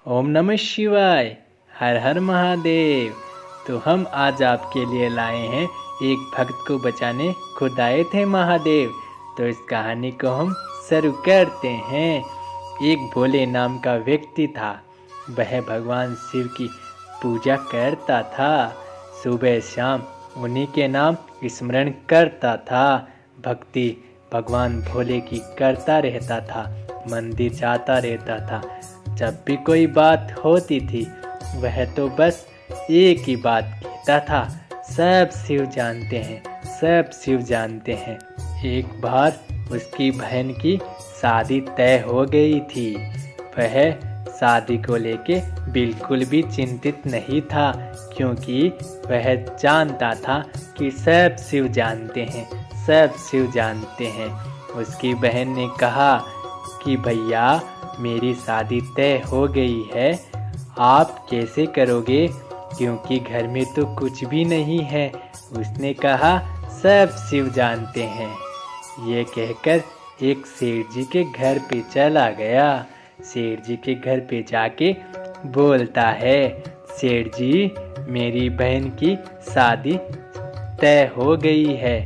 ओम नमः शिवाय। हर हर महादेव। तो हम आज आपके लिए लाए हैं एक भक्त को बचाने खुद आए थे महादेव। तो इस कहानी को हम शुरू करते हैं। एक भोले नाम का व्यक्ति था। वह भगवान शिव की पूजा करता था। सुबह शाम उन्हीं के नाम स्मरण करता था। भक्ति भगवान भोले की करता रहता था। मंदिर जाता रहता था। जब भी कोई बात होती थी वह तो बस एक ही बात कहता था, सब शिव जानते हैं, सब शिव जानते हैं। एक बार उसकी बहन की शादी तय हो गई थी। वह शादी को लेके बिल्कुल भी चिंतित नहीं था, क्योंकि वह जानता था कि सब शिव जानते हैं, सब शिव जानते हैं। उसकी बहन ने कहा कि भैया मेरी शादी तय हो गई है, आप कैसे करोगे, क्योंकि घर में तो कुछ भी नहीं है। उसने कहा सब शिव जानते हैं। ये कहकर एक सेठ जी के घर पे चला गया। सेठ जी के घर पे जाके बोलता है, सेठ जी मेरी बहन की शादी तय हो गई है,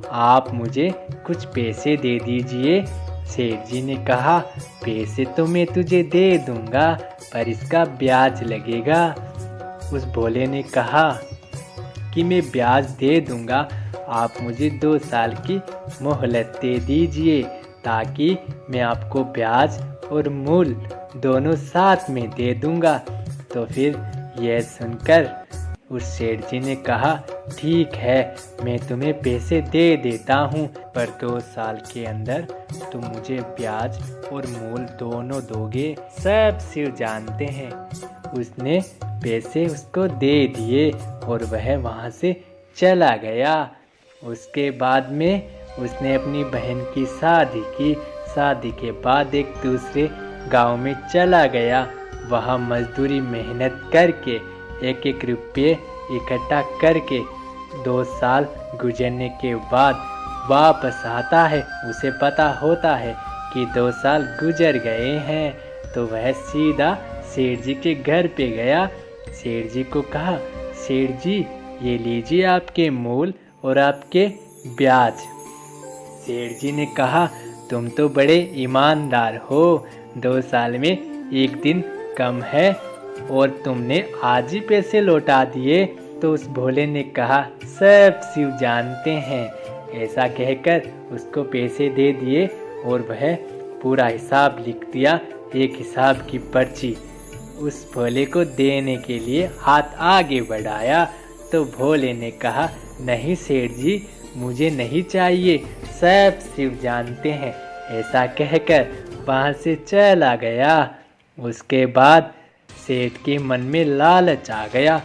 आप मुझे कुछ पैसे दे दीजिए। सेठ जी ने कहा पैसे तो मैं तुझे दे दूंगा, पर इसका ब्याज लगेगा। उस भोले ने कहा कि मैं ब्याज दे दूंगा, आप मुझे 2 साल की मोहलत दे दीजिए, ताकि मैं आपको ब्याज और मूल दोनों साथ में दे दूंगा। तो फिर यह सुनकर उस सेठ जी ने कहा ठीक है, मैं तुम्हें पैसे दे देता हूँ, पर 2 साल के अंदर तुम मुझे ब्याज और मूल दोनों दोगे, सब शिव जानते हैं। उसने पैसे उसको दे दिए और वह वहाँ से चला गया। उसके बाद में उसने अपनी बहन की शादी की। शादी के बाद एक दूसरे गांव में चला गया। वहाँ मजदूरी मेहनत करके एक रुपये इकट्ठा करके 2 साल गुजरने के बाद वापस आता है। उसे पता होता है कि 2 साल गुजर गए हैं, तो वह सीधा सेठ जी के घर पे गया। सेठ जी को कहा सेठ जी ये लीजिए आपके मूल और आपके ब्याज। सेठ जी ने कहा तुम तो बड़े ईमानदार हो, 2 साल में एक दिन कम है और तुमने आज ही पैसे लौटा दिए। तो उस भोले ने कहा सब शिव जानते हैं। ऐसा कहकर उसको पैसे दे दिए और वह पूरा हिसाब लिख दिया, एक हिसाब की पर्ची। उस भोले को देने के लिए हाथ आगे बढ़ाया, तो भोले ने कहा नहीं सेठ जी मुझे नहीं चाहिए, सब शिव जानते हैं। ऐसा कहकर वहाँ से चला गया। उसके बाद सेठ के मन में लालच आ गया।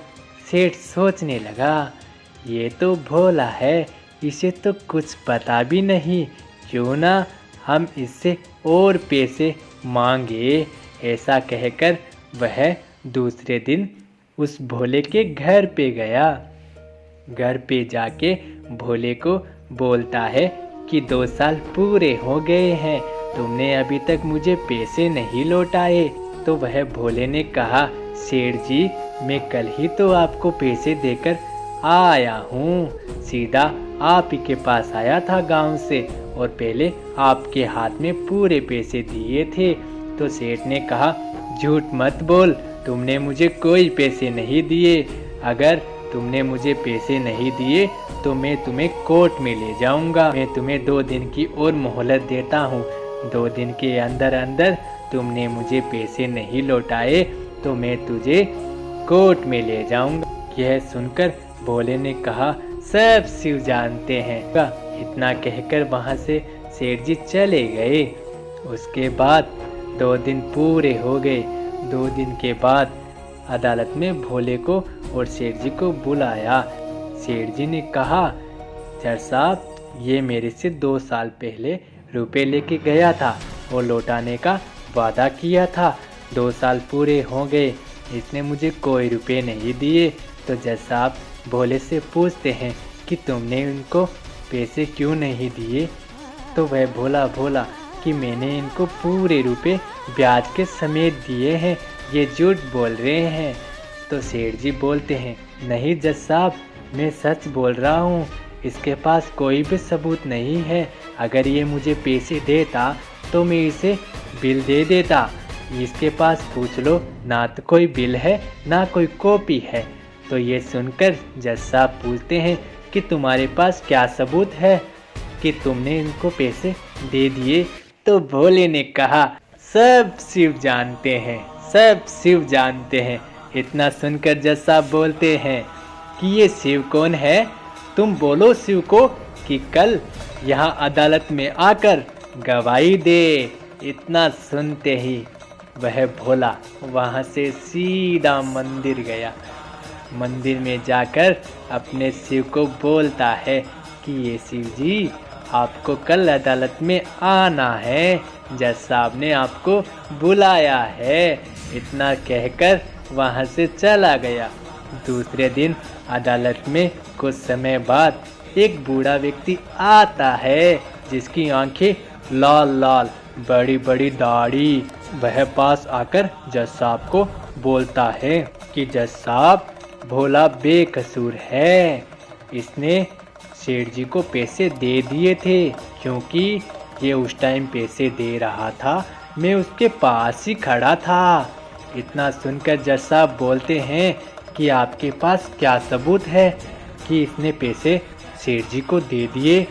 सेठ सोचने लगा ये तो भोला है, इसे तो कुछ पता भी नहीं, क्यों ना हम इससे और पैसे मांगे। ऐसा कहकर वह दूसरे दिन उस भोले के घर पे गया। घर पे जाके भोले को बोलता है कि 2 साल पूरे हो गए हैं, तुमने अभी तक मुझे पैसे नहीं लौटाए। तो वह भोले ने कहा सेठ जी मैं कल ही तो आपको पैसे देकर आया हूँ, सीधा आप ही के पास आया था गांव से और पहले आपके हाथ में पूरे पैसे दिए थे। तो सेठ ने कहा झूठ मत बोल, तुमने मुझे कोई पैसे नहीं दिए। अगर तुमने मुझे पैसे नहीं दिए तो मैं तुम्हें कोर्ट में ले जाऊंगा। मैं तुम्हें 2 दिन की और मोहलत देता हूँ, 2 दिन के अंदर अंदर तुमने मुझे पैसे नहीं लौटाए तो मैं तुझे कोर्ट में ले जाऊंगा। यह सुनकर भोले ने कहा सब शिव जानते हैं। इतना कहकर वहाँ से सेठ जी चले गए। उसके बाद 2 दिन पूरे हो गए। 2 दिन के बाद अदालत में भोले को और सेठ जी को बुलाया। सेठ जी ने कहा जज साहब ये मेरे से 2 साल पहले रुपए लेके गया था और लौटाने का वादा किया था। 2 साल पूरे हो गए, इसने मुझे कोई रुपए नहीं दिए। तो जज साहब भोले से पूछते हैं कि तुमने उनको पैसे क्यों नहीं दिए। तो वह भोला कि मैंने इनको पूरे रुपए ब्याज के समेत दिए हैं, ये झूठ बोल रहे हैं। तो सेठ जी बोलते हैं, नहीं जज साहब, मैं सच बोल रहा हूँ, इसके पास कोई भी सबूत नहीं है। अगर ये मुझे पैसे देता तो मैं इसे बिल दे देता। इसके पास पूछ लो, ना तो कोई बिल है ना कोई कॉपी है। तो ये सुनकर जज साहब पूछते हैं कि तुम्हारे पास क्या सबूत है कि तुमने इनको पैसे दे दिए। तो भोले ने कहा, सब शिव जानते हैं, सब शिव जानते हैं। इतना सुनकर जज साहब बोलते हैं कि ये शिव कौन है, तुम बोलो शिव को कि कल यहाँ अदालत में आकर गवाही दे। इतना सुनते ही वह भोला वहाँ से सीधा मंदिर गया। मंदिर में जाकर अपने शिव को बोलता है कि ये शिव जी, आपको कल अदालत में आना है, जज साहब ने आपको बुलाया है। इतना कहकर वहाँ से चला गया। दूसरे दिन अदालत में कुछ समय बाद एक बूढ़ा व्यक्ति आता है, जिसकी आंखें लाल लाल, बड़ी बड़ी दाढ़ी। वह पास आकर जज साहब को बोलता है कि जज साहब, भोला बेकसूर है, इसने सेठ जी को पैसे दे दिए थे, क्योंकि ये उस टाइम पैसे दे रहा था, मैं उसके पास ही खड़ा था। इतना सुनकर जज साहब बोलते हैं कि आपके पास क्या सबूत है कि इसने पैसे सेठ जी को दे दिए।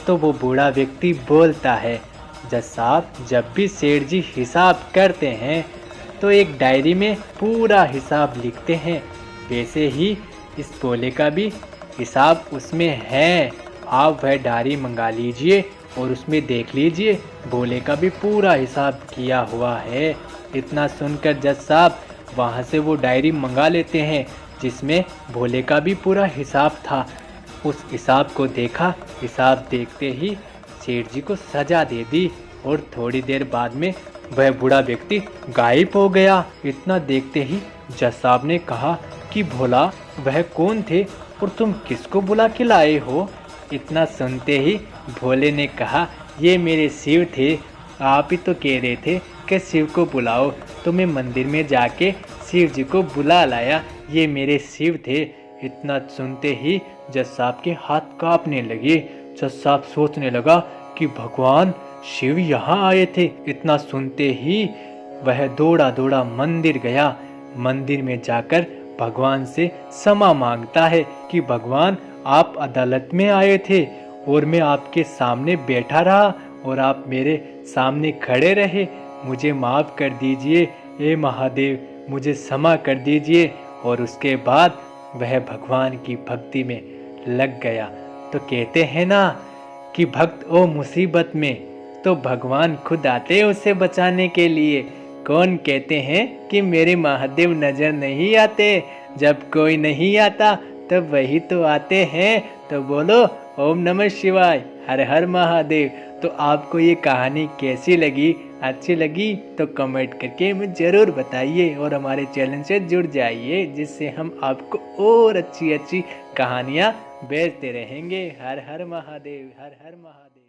तो वो बूढ़ा व्यक्ति बोलता है, जज साहब, जब भी सेठ जी हिसाब करते हैं तो एक डायरी में पूरा हिसाब लिखते हैं, वैसे ही इस भोले का भी हिसाब उसमें है। आप वह डायरी मंगा लीजिए और उसमें देख लीजिए, भोले का भी पूरा हिसाब किया हुआ है। इतना सुनकर जज साहब वहाँ से वो डायरी मंगा लेते हैं, जिसमें भोले का भी पूरा हिसाब था। उस हिसाब को देखा, हिसाब देखते ही सेठ जी को सजा दे दी और थोड़ी देर बाद में वह बूढ़ा व्यक्ति गायब हो गया। इतना देखते ही जज साहब ने कहा कि भोला, वह कौन थे और तुम किसको बुला के लाए हो? इतना सुनते ही भोले ने कहा, ये मेरे शिव थे, आप ही तो कह रहे थे कि शिव को बुलाओ, तो मैं मंदिर में जाके शिव जी को बुला लाया, ये मेरे शिव थे। इतना सुनते ही जज साहब के हाथ कांपने लगे। जज साहब सोचने लगा कि भगवान शिव यहाँ आए थे। इतना सुनते ही वह दौड़ा दौड़ा मंदिर गया। मंदिर में जाकर भगवान से क्षमा मांगता है कि भगवान, आप अदालत में आए थे और मैं आपके सामने बैठा रहा और आप मेरे सामने खड़े रहे, मुझे माफ़ कर दीजिए, हे महादेव, मुझे क्षमा कर दीजिए। और उसके बाद वह भगवान की भक्ति में लग गया। तो कहते हैं ना कि भक्त ओ मुसीबत में तो भगवान खुद आते हैं उसे बचाने के लिए। कौन कहते हैं कि मेरे महादेव नजर नहीं आते? जब कोई नहीं आता तब वही तो आते हैं। तो बोलो ओम नमः शिवाय, हर हर महादेव। तो आपको ये कहानी कैसी लगी? अच्छी लगी तो कमेंट करके मुझे ज़रूर बताइए और हमारे चैनल से जुड़ जाइए, जिससे हम आपको और अच्छी अच्छी कहानियाँ भेजते रहेंगे। हर हर महादेव, हर हर महादेव।